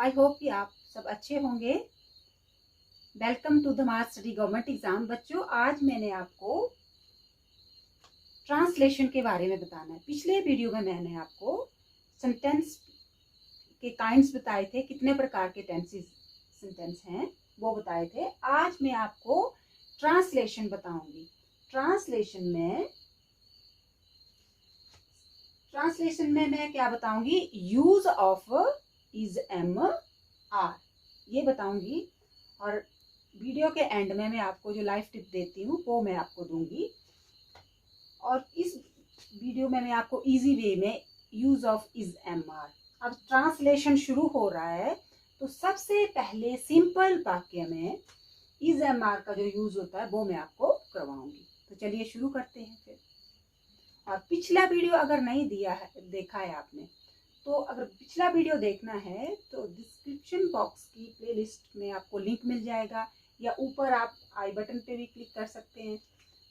I hope कि आप सब अच्छे होंगे। Welcome to the mass study government exam. बच्चों, आज मैंने आपको ट्रांसलेशन के बारे में बताना है। पिछले वीडियो में मैंने आपको सेंटेंस के काइंड्स बताए थे, कितने प्रकार के टेंसेस सेंटेंस हैं वो बताए थे। आज मैं आपको ट्रांसलेशन बताऊंगी। ट्रांसलेशन में मैं क्या बताऊंगी? Use of is am are ये बताऊंगी, और वीडियो के एंड में मैं आपको जो लाइफ टिप देती हूँ वो मैं आपको दूंगी। और इस वीडियो में मैं आपको इजी वे में use of is am are. अब ट्रांसलेशन शुरू हो रहा है, तो सबसे पहले सिंपल वाक्य में इज एम आर का जो यूज होता है वो मैं आपको करवाऊंगी। तो चलिए शुरू करते हैं फिर। और पिछला वीडियो अगर नहीं देखा है आपने, तो अगर पिछला वीडियो देखना है तो डिस्क्रिप्शन बॉक्स की प्लेलिस्ट में आपको लिंक मिल जाएगा, या ऊपर आप आई बटन पे भी क्लिक कर सकते हैं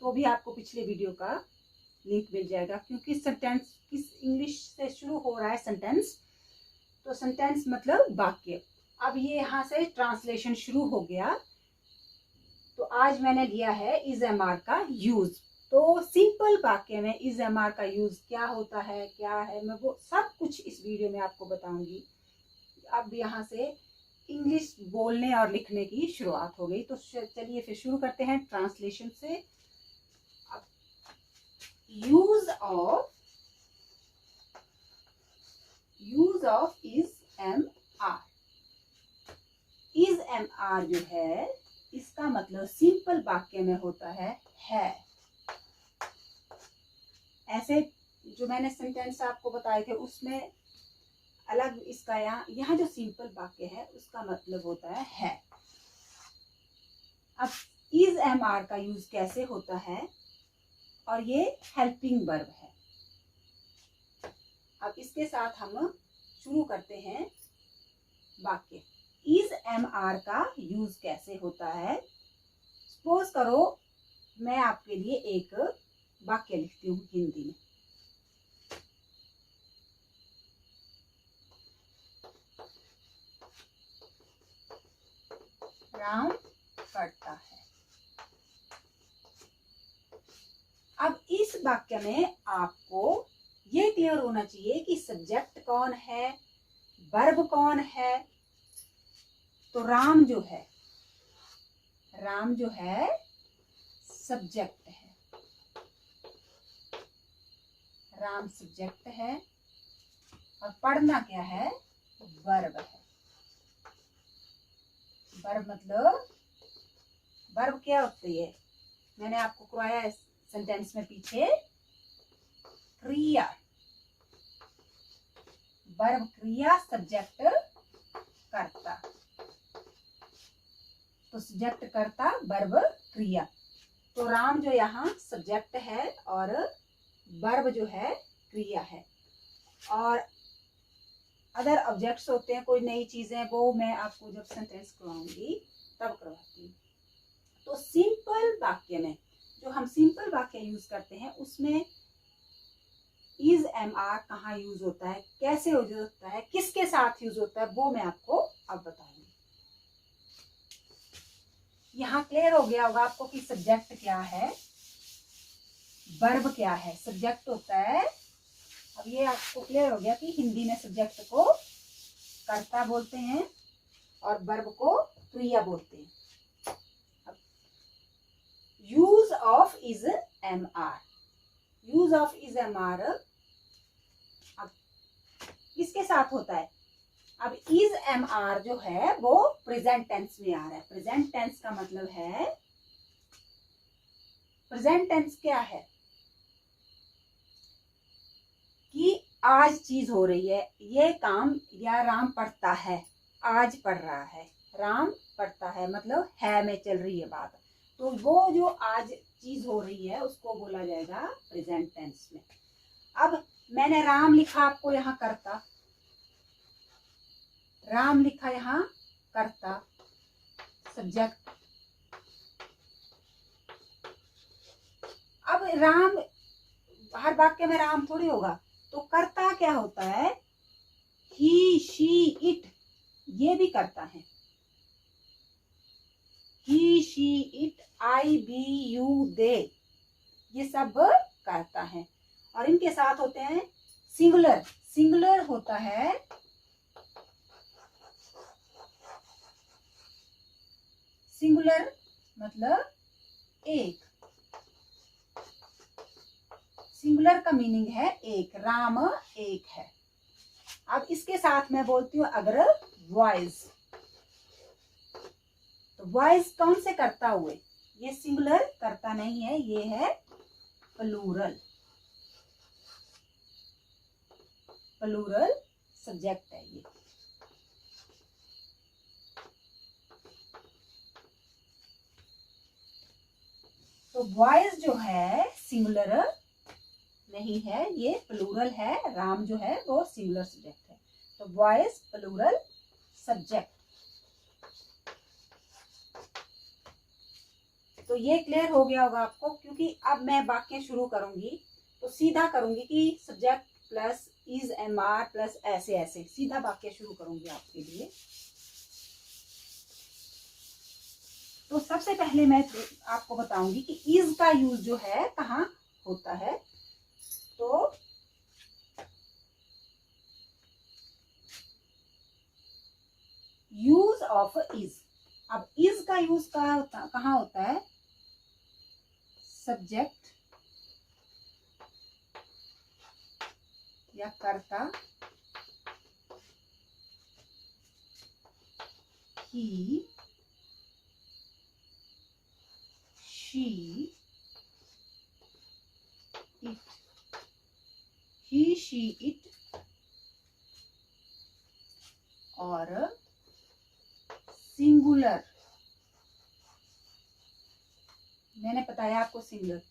तो भी आपको पिछले वीडियो का लिंक मिल जाएगा। क्योंकि सेंटेंस किस इंग्लिश से शुरू हो रहा है सेंटेंस, तो सेंटेंस मतलब वाक्य। अब ये यहाँ से ट्रांसलेशन शुरू हो गया, तो आज मैंने लिया है इज एम आर का यूज। तो सिंपल वाक्य में इज एम आर का यूज क्या होता है, क्या है, मैं वो सब कुछ इस वीडियो में आपको बताऊंगी। अब यहाँ से इंग्लिश बोलने और लिखने की शुरुआत हो गई, तो चलिए फिर शुरू करते हैं ट्रांसलेशन से। Use of is am are. Is am are जो है, इसका मतलब सिंपल वाक्य में होता है ऐसे जो मैंने सेंटेंस आपको बताए थे उसमें अलग इसका यहाँ जो सिंपल वाक्य है उसका मतलब होता है। अब इज एम आर का यूज कैसे होता है, और ये हेल्पिंग वर्ब है। अब इसके साथ हम शुरू करते हैं वाक्य। इज एम आर का यूज कैसे होता है? सपोज करो मैं आपके लिए एक वाक्य लिखती हूँ हिंदी में। राम पढ़ता है। अब इस वाक्य में आपको ये क्लियर होना चाहिए कि सब्जेक्ट कौन है, वर्ब कौन है। तो राम जो है सब्जेक्ट है, राम सब्जेक्ट है, और पढ़ना क्या है? वर्ब है। वर्ब मतलब वर्ब क्या होती है? मैंने आपको करवाया है सेंटेंस में पीछे, क्रिया। वर्ब क्रिया, सब्जेक्ट कर्ता। तो सब्जेक्ट कर्ता वर्ब क्रिया। तो राम जो यहाँ सब्जेक्ट है और वर्ब जो है क्रिया है। और अदर ऑब्जेक्ट्स होते हैं, कोई नई चीजें, वो मैं आपको जब सेंटेंस करवाऊंगी तब करवाती हूँ। तो सिंपल वाक्य में जो हम सिंपल वाक्य यूज करते हैं उसमें इज एम आर कहाँ यूज होता है, कैसे यूज होता है, किसके साथ यूज होता है, वो मैं आपको अब बताऊंगी। यहाँ क्लियर हो गया होगा आपको कि सब्जेक्ट क्या है, वर्ब क्या है। सब्जेक्ट होता है, अब ये आपको क्लियर हो गया कि हिंदी में सब्जेक्ट को कर्ता बोलते हैं और वर्ब को क्रिया बोलते हैं। Use of is am are. Use of is am are अब किसके साथ होता है? अब इज एम आर जो है वो प्रेजेंट टेंस में आ रहा है। प्रेजेंट टेंस का मतलब है, प्रेजेंट टेंस क्या है कि आज चीज हो रही है, ये काम, या राम पढ़ता है, आज पढ़ रहा है, राम पढ़ता है मतलब है में चल रही है बात। तो वो जो आज चीज हो रही है उसको बोला जाएगा प्रेजेंट टेंस में। अब मैंने राम लिखा आपको यहाँ करता, राम लिखा यहाँ करता, सब्जेक्ट। अब राम, हर वाक्य में राम थोड़ी होगा, तो कर्ता क्या होता है? He, she, it. ये भी करता है। He, she, it, I, we, you, they, ये सब करता है। और इनके साथ होते हैं सिंगुलर। सिंगुलर होता है सिंगुलर मतलब एक। सिंगुलर का मीनिंग है एक, राम एक है। अब इसके साथ मैं बोलती हूँ अगर वॉइस, तो वॉइस कौन से करता हुए, ये सिंगुलर करता नहीं है, ये है प्लूरल। प्लूरल सब्जेक्ट है ये। तो वॉइस जो है सिंगुलर नहीं है, ये प्लूरल है। राम जो है वो सिंगुलर सब्जेक्ट है। तो वॉइस प्लूरल सब्जेक्ट। तो ये क्लियर हो गया होगा आपको, क्योंकि अब मैं वाक्य शुरू करूंगी तो सीधा करूंगी कि subject plus is, am, are plus ऐसे ऐसे सीधा वाक्य शुरू करूंगी आपके लिए। तो सबसे पहले मैं आपको बताऊंगी कि इज का यूज जो है कहाँ होता है। तो यूज ऑफ इज, अब इज का यूज कहाँ होता है, सब्जेक्ट या कर्ता, he, she, it, he, she, it और सिंगुलर। मैंने बताया आपको सिंगुलर,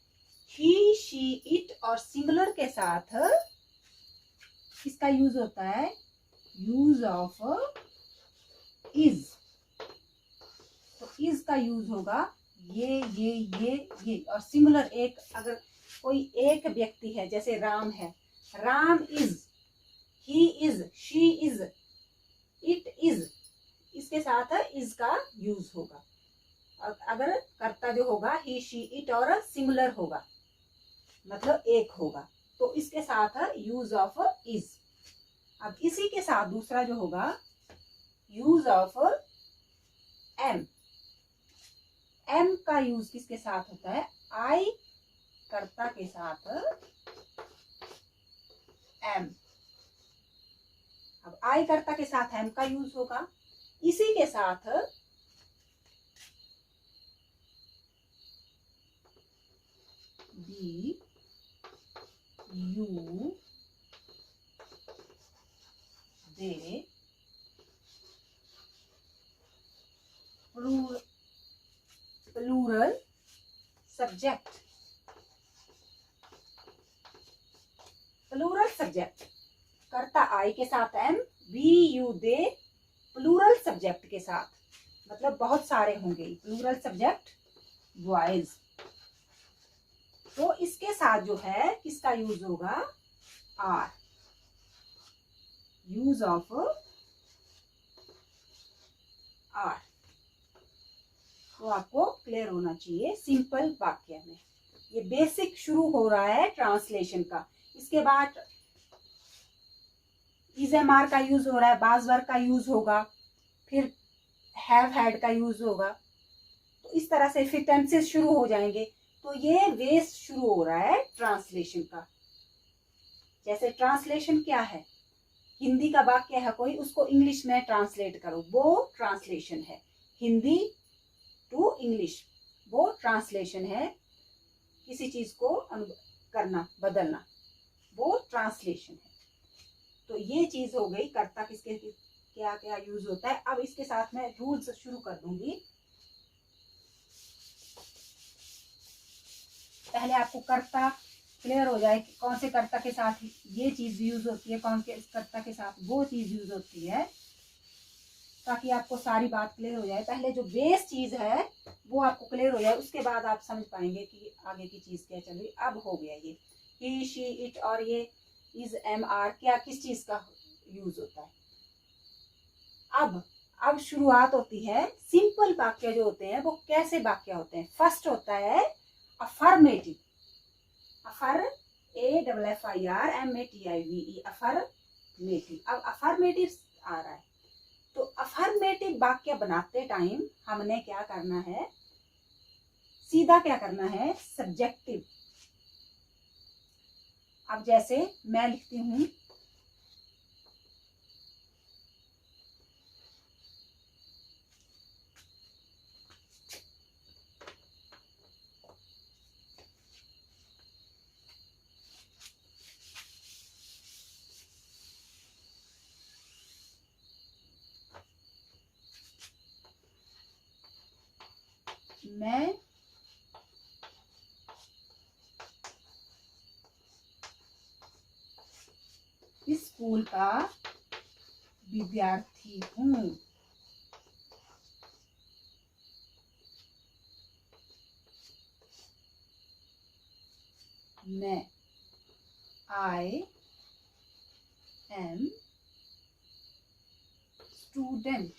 ही, शी, इट और सिंगुलर के साथ किसका यूज होता है, यूज ऑफ इज। तो इज का यूज होगा ये और सिंगुलर एक, अगर कोई एक व्यक्ति है जैसे राम है, Ram is, he is, she is, it is, इसके साथ इज का यूज होगा। और अगर कर्ता जो होगा ही, शी, इट और सिंगुलर होगा मतलब एक होगा, तो इसके साथ यूज ऑफ इज। अब इसी के साथ दूसरा जो होगा यूज ऑफ एम। एम का यूज किसके साथ होता है, आई कर्ता के साथ एम। अब आई कर्ता के साथ एम का यूज होगा। इसी के साथ we, you, they, plural subject. Plural subject, कर्ता आई के साथ am, we, you, they, plural subject के साथ, मतलब बहुत सारे होंगे प्लूरल सब्जेक्ट बॉयज। तो इसके साथ जो है किसका यूज होगा, आर, यूज ऑफ आर। तो आपको क्लियर होना चाहिए सिंपल वाक्य में। ये बेसिक शुरू हो रहा है ट्रांसलेशन का। इसके बाद इज, एम, आर का यूज हो रहा है, बाज वर्ग का यूज होगा, फिर हैव, हैड का यूज होगा। तो इस तरह से फिर टेंसेस शुरू हो जाएंगे। तो ये बेस शुरू हो रहा है ट्रांसलेशन का। जैसे ट्रांसलेशन क्या है, हिंदी का वाक्य है कोई, उसको इंग्लिश में ट्रांसलेट करो, वो ट्रांसलेशन है। हिंदी टू इंग्लिश वो ट्रांसलेशन है। किसी चीज को करना, बदलना, वो ट्रांसलेशन है। तो ये चीज हो गई कर्ता किसके क्या क्या यूज होता है। अब इसके साथ मैं रूल्स शुरू कर दूंगी। पहले आपको कर्ता क्लियर हो जाए कि कौन से कर्ता के साथ ये चीज यूज होती है, कौन के कर्ता के साथ वो चीज यूज होती है, ताकि आपको सारी बात क्लियर हो जाए। पहले जो बेस चीज है वो आपको क्लियर हो जाए, उसके बाद आप समझ पाएंगे कि आगे की चीज क्या चल रही। अब हो गया ये ही, शी, इट और ये इज, एम, आर क्या किस चीज का यूज होता है। अब शुरुआत होती है। सिंपल वाक्य जो होते हैं वो कैसे वाक्य होते हैं? फर्स्ट होता है अफर्मेटिव, AFFIRMATIVE, अफर्मेटिव। अब अफर्मेटिव आ रहा है, तो अफर्मेटिव वाक्य बनाते टाइम हमने क्या करना है? सीधा क्या करना है? सब्जेक्टिव। अब जैसे मैं लिखती हूं, मैं इस स्कूल का विद्यार्थी हूँ। मैं I am student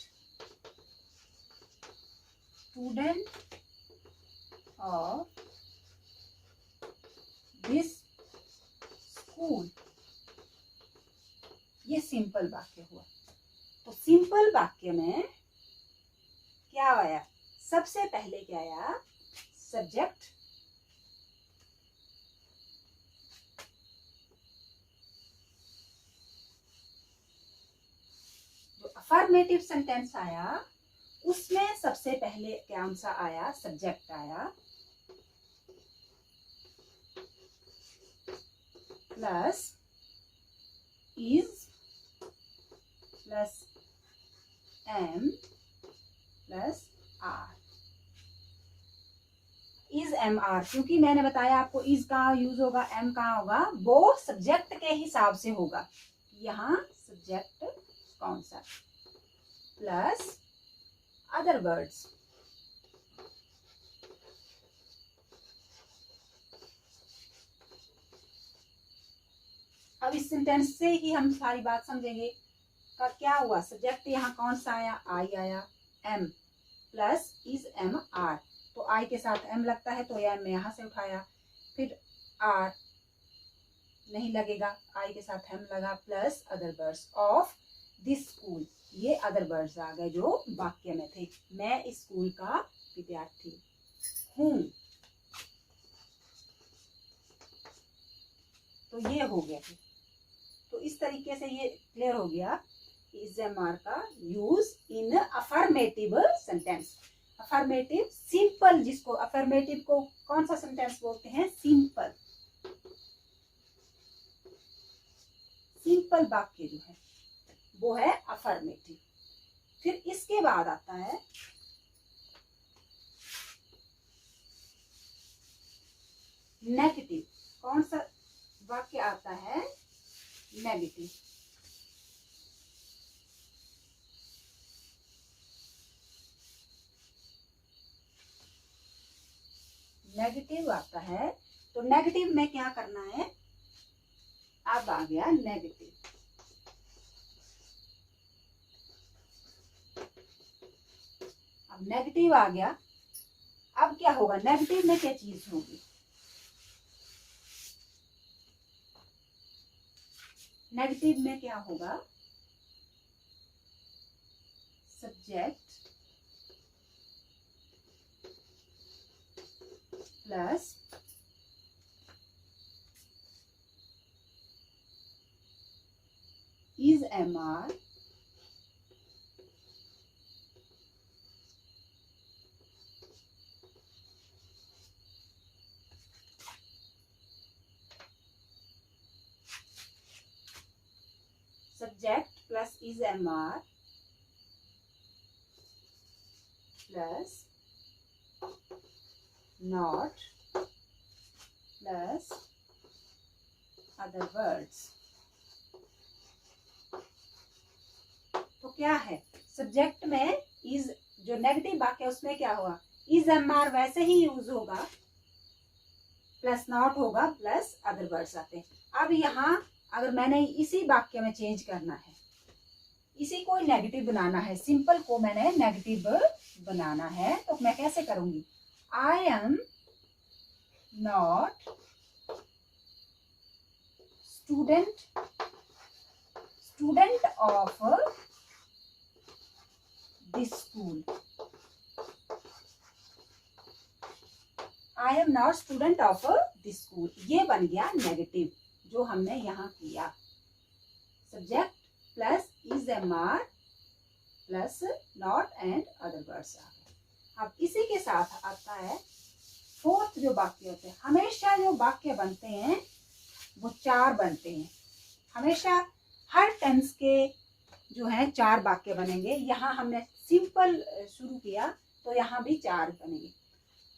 of this school। ये सिंपल वाक्य हुआ। तो सिंपल वाक्य में क्या आया? सबसे पहले क्या आया? सब्जेक्ट, जो अफर्मेटिव सेंटेंस आया उसमें सबसे पहले क्या सा आया? सब्जेक्ट आया, plus is plus am plus are. Is am are, क्योंकि मैंने बताया आपको इज कहाँ यूज होगा, एम कहाँ होगा, वो सब्जेक्ट के हिसाब से होगा। यहाँ सब्जेक्ट कौन सा, प्लस अदर वर्ड्स। अब इस सेंटेंस से ही हम सारी बात समझेंगे का क्या हुआ। सब्जेक्ट यहाँ कौन सा आया? आई आया, am plus is am are, तो आई के साथ एम लगता है तो एम यहाँ से उठाया, फिर आर नहीं लगेगा, आई के साथ एम लगा, plus other words of this school. ये अदर वर्ड्स आ गए जो वाक्य में थे। मैं इस स्कूल का विद्यार्थी हूँ। तो ये हो गया। तो इस तरीके से ये क्लियर हो गया इज एम आर का use in affirmative sentence. Affirmative simple, जिसको अफर्मेटिव को कौन सा सेंटेंस बोलते हैं? सिंपल। सिंपल वाक्य जो है वो है अफर्मेटिव। फिर इसके बाद आता है नेगेटिव। कौन सा वाक्य आता है? नेगेटिव। नेगेटिव आता है, तो नेगेटिव में क्या करना है? अब आ गया नेगेटिव। अब नेगेटिव आ गया, अब क्या होगा? नेगेटिव में क्या चीज होगी? नेगेटिव में क्या होगा? Subject plus is am are subject plus is am are plus not plus other words. तो क्या है? सब्जेक्ट में इज, जो नेगेटिव वाक्य है उसमें क्या हुआ? इज एम आर वैसे ही यूज होगा, प्लस नॉट होगा, प्लस अदर वर्ड्स आते हैं। अब यहाँ अगर मैंने इसी वाक्य में चेंज करना है इसी को नेगेटिव बनाना है, सिंपल को मैंने नेगेटिव बनाना है, तो मैं कैसे करूंगी? I am not student of this school. I am not student of this school, ये बन गया नेगेटिव जो हमने यहाँ किया। Subject plus is am are plus not and other words आ गए। अब इसी के साथ आता है फोर्थ जो वाक्य होते हैं। हमेशा जो वाक्य बनते हैं वो 4 बनते हैं, हमेशा हर टेंस के जो है 4 वाक्य बनेंगे। यहाँ हमने सिंपल शुरू किया तो यहाँ भी 4 बनेंगे।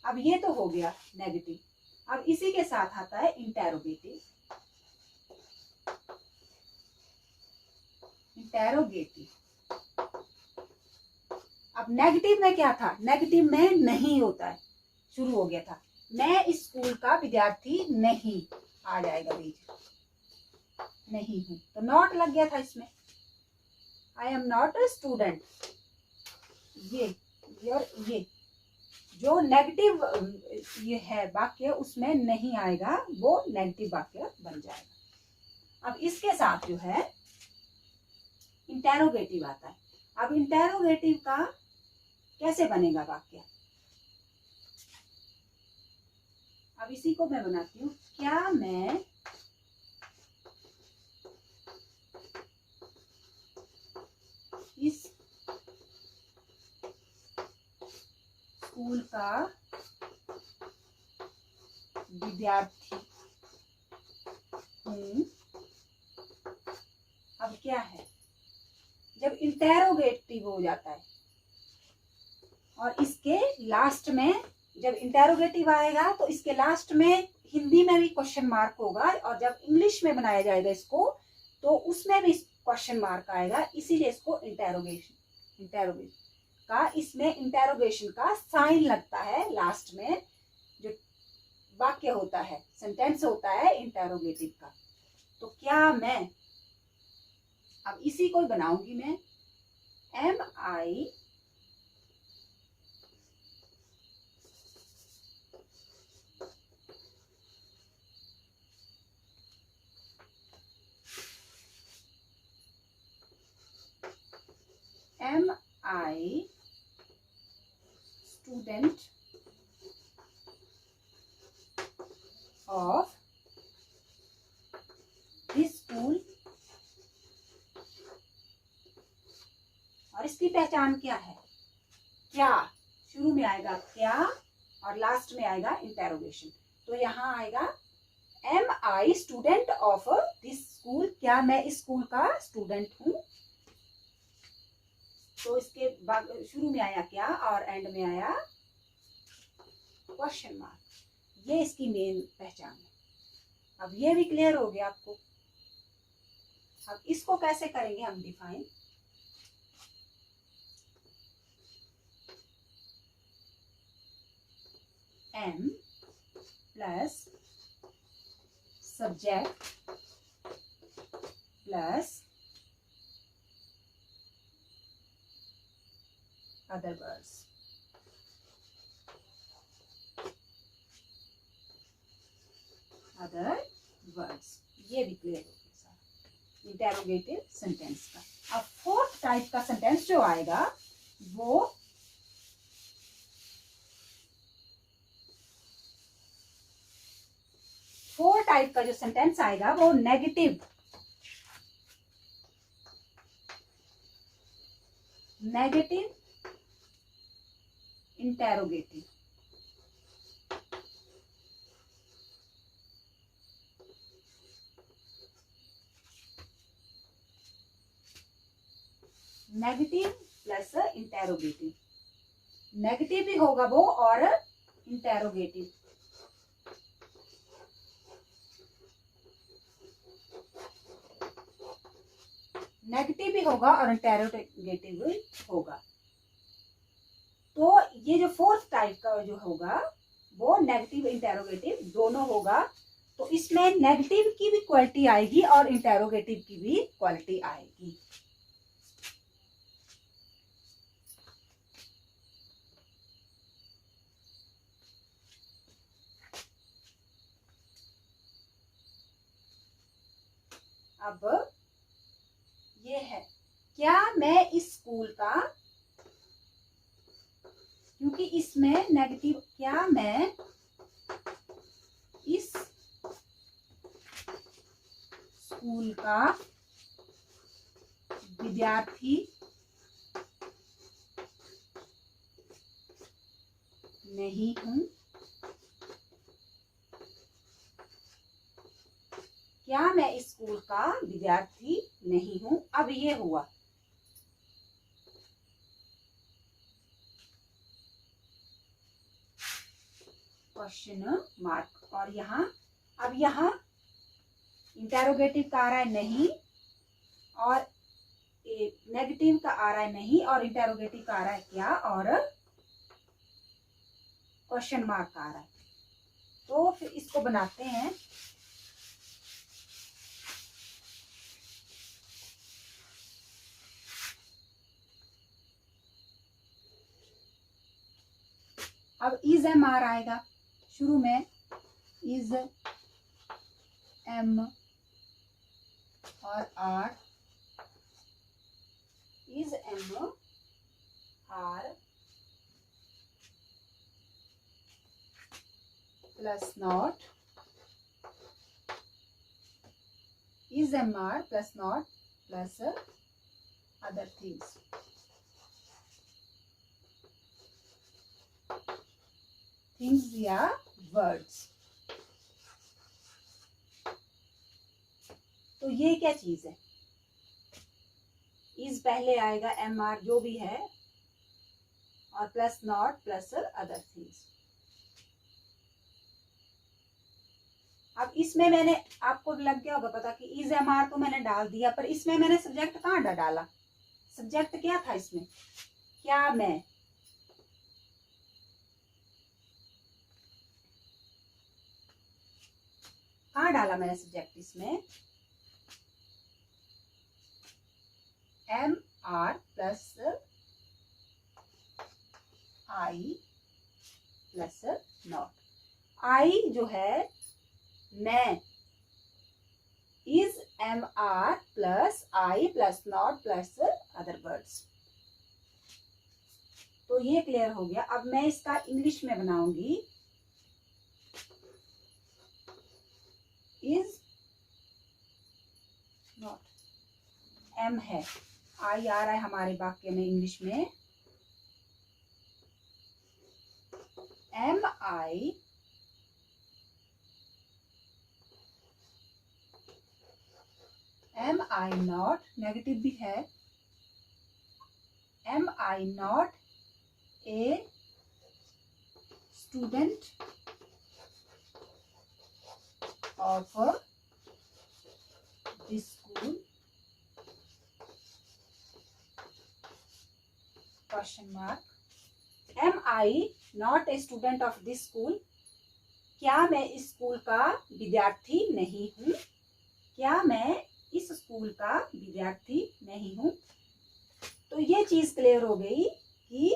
अब ये तो हो गया नेगेटिव। अब इसी के साथ आता है इंटेरोगेटिव। अब नेगेटिव में क्या था? नेगेटिव में नहीं होता है, शुरू हो गया था मैं इस स्कूल का विद्यार्थी नहीं, आ जाएगा बीच नहीं हूं, तो नॉट लग गया था इसमें। आई एम नॉट अ स्टूडेंट, ये जो नेगेटिव ये है वाक्य उसमें नहीं आएगा, वो नेगेटिव वाक्य बन जाएगा। अब इसके साथ जो है इंटेरोगेटिव आता है। अब इंटेरोगेटिव का कैसे बनेगा वाक्य? अब इसी को मैं बनाती हूँ। क्या मैं इस स्कूल का विद्यार्थी हूँ? अब क्या है, जब इंटेरोगेटिव हो जाता है और इसके लास्ट में जब इंटेरोगेटिव आएगा तो इसके लास्ट में हिंदी में भी क्वेश्चन मार्क होगा, और जब इंग्लिश में बनाया जाएगा इसको तो उसमें भी क्वेश्चन मार्क आएगा, इसीलिए इसको इंटेरोगेशन का, इसमें इंटेरोगेशन का साइन लगता है लास्ट में। जो वाक्य होता है, सेंटेंस होता है इंटेरोगेटिव का। तो क्या मैं, अब इसी को बनाऊंगी मैं। Am I student of this school, और इसकी पहचान क्या है? क्या, शुरू में आएगा क्या और लास्ट में आएगा इंटेरोगेशन। तो यहाँ आएगा am I student of this school, क्या मैं इस स्कूल का स्टूडेंट हूँ। तो इसके बाद शुरू में आया क्या और एंड में आया क्वेश्चन मार्क, ये इसकी मेन पहचान है। अब ये भी क्लियर हो गया आपको। अब इसको कैसे करेंगे हम define? Am plus subject plus other words. ये भी क्लियर हो गया सारा इंटेरोगेटिव सेंटेंस का। अब फोर्थ टाइप का सेंटेंस जो आएगा वो जो सेंटेंस आएगा वो negative interrogative. Negative plus interrogative, negative भी होगा वो और इंटेरोगेटिव। नेगेटिव भी होगा और इंटेरोगेटिव भी होगा। तो ये जो फोर्थ टाइप का जो होगा वो नेगेटिव इंटेरोगेटिव दोनों होगा। तो इसमें नेगेटिव की भी क्वालिटी आएगी और इंटेरोगेटिव की भी क्वालिटी आएगी। अब ये है, क्या मैं इस स्कूल का, क्योंकि इसमें नेगेटिव, क्या मैं इस स्कूल का विद्यार्थी नहीं हूं, क्या मैं इस स्कूल का विद्यार्थी नहीं हूं। अब ये हुआ, क्वेश्चन मार्क, और यहाँ अब यहाँ इंटेरोगेटिव का आ रहा है नहीं, और नेगेटिव का आ रहा है नहीं, और इंटेरोगेटिव का आ रहा है क्या, और क्वेश्चन मार्क का आ रहा है। तो फिर इसको बनाते हैं। अब इज एम आर आएगा शुरू में, इज एम और are, is am are plus not, is am are plus not plus other things. Things या वर्ड्स। तो ये क्या चीज है, इज पहले आएगा, एम आर जो भी है, और plus not plus other things. अब इसमें मैंने, आपको लग गया होगा पता कि इज एम आर तो मैंने डाल दिया, पर इसमें मैंने सब्जेक्ट कहाँ डाला, सब्जेक्ट क्या था इसमें, क्या मैं, कहाँ डाला मैंने सब्जेक्ट इसमें, am are plus I plus not. I जो है मैं, is am are plus I plus not plus other words. तो ये क्लियर हो गया। अब मैं इसका इंग्लिश में बनाऊंगी, इज नॉट, एम है, आई आ रहा है हमारे वाक्य में इंग्लिश में, एम आई नॉट, नेगेटिव भी है, am I not a student of this school, question mark. Am I not a student of this school, क्या मैं इस स्कूल का विद्यार्थी नहीं हूं, क्या मैं इस स्कूल का विद्यार्थी नहीं हूं। तो ये चीज क्लियर हो गई कि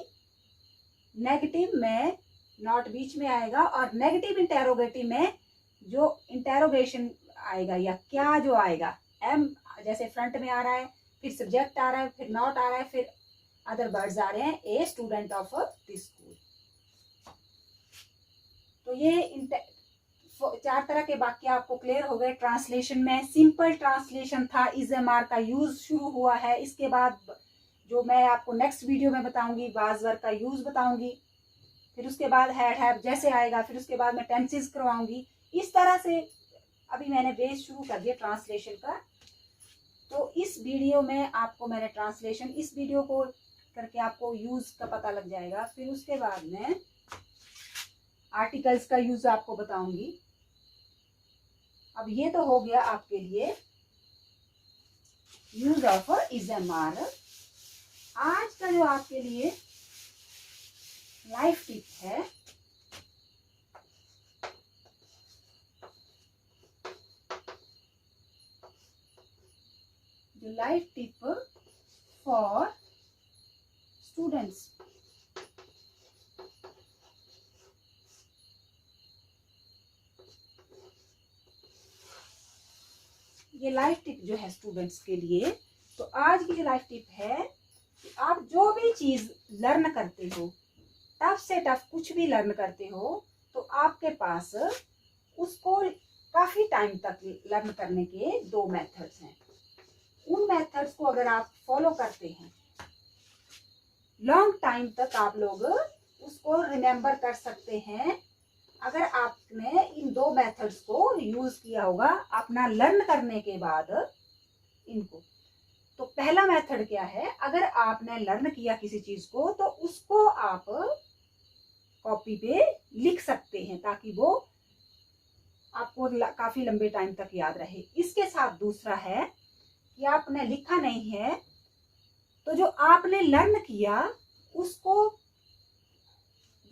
नेगेटिव में नॉट बीच में आएगा, और नेगेटिव इंटेरोगेटिव में जो इंटेरोगेशन आएगा या क्या जो आएगा, एम जैसे फ्रंट में आ रहा है, फिर सब्जेक्ट आ रहा है, फिर नॉट आ रहा है, फिर अदर वर्ड्स आ रहे हैं, ए स्टूडेंट ऑफ दिस स्कूल। तो ये 4 तरह के वाक्य आपको क्लियर हो गए। ट्रांसलेशन में सिंपल ट्रांसलेशन था, इज एम आर का यूज शुरू हुआ है, इसके बाद जो मैं आपको नेक्स्ट वीडियो में बताऊंगी वाज वर्ब का यूज बताऊंगी, फिर उसके बाद हैड हैव जैसे आएगा, फिर उसके बाद मैं टेंसेस करवाऊंगी। इस तरह से अभी मैंने बेस शुरू कर दिया ट्रांसलेशन का। तो इस वीडियो में आपको मैंने ट्रांसलेशन, इस वीडियो को करके आपको यूज का पता लग जाएगा। फिर उसके बाद में आर्टिकल्स का यूज आपको बताऊंगी। अब ये तो हो गया आपके लिए use of is am are. आज का जो आपके लिए लाइफ टिप है, जो लाइफ टिप फॉर स्टूडेंट्स, ये लाइफ टिप जो है स्टूडेंट्स के लिए, तो आज की जो लाइफ टिप है कि आप जो भी चीज़ लर्न करते हो, टफ से टफ कुछ भी लर्न करते हो, तो आपके पास उसको काफ़ी टाइम तक लर्न करने के 2 मेथड्स हैं। उन मेथड्स को अगर आप फॉलो करते हैं, लॉन्ग टाइम तक आप लोग उसको रिमेम्बर कर सकते हैं। अगर आपने इन 2 मेथड्स को यूज किया होगा अपना लर्न करने के बाद इनको। तो पहला मेथड क्या है, अगर आपने लर्न किया किसी चीज को तो उसको आप कॉपी पे लिख सकते हैं ताकि वो आपको काफी लंबे टाइम तक याद रहे। इसके साथ दूसरा है कि आपने लिखा नहीं है तो जो आपने लर्न किया उसको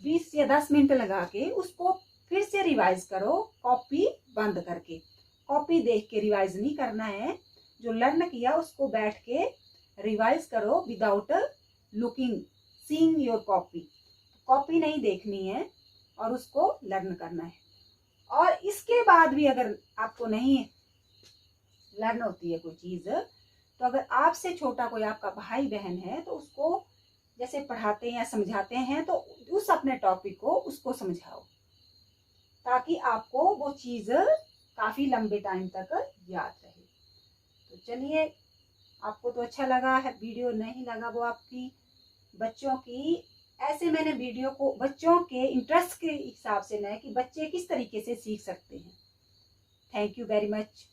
20 या 10 मिनट लगा के उसको फिर से रिवाइज करो, कॉपी बंद करके। कॉपी देख के रिवाइज नहीं करना है, जो लर्न किया उसको बैठ के रिवाइज करो without looking seeing your copy. Copy नहीं देखनी है और उसको लर्न करना है। और इसके बाद भी अगर आपको नहीं लर्न होती है कोई चीज, तो अगर आपसे छोटा कोई आपका भाई बहन है तो उसको जैसे पढ़ाते हैं या समझाते हैं तो उस अपने टॉपिक को उसको समझाओ ताकि आपको वो चीज काफी लंबे टाइम तक याद रहे। तो चलिए, आपको तो अच्छा लगा है, वीडियो नहीं लगा वो आपकी बच्चों की, ऐसे मैंने वीडियो को बच्चों के इंटरेस्ट के हिसाब से ना कि बच्चे किस तरीके से सीख सकते हैं। Thank you very much.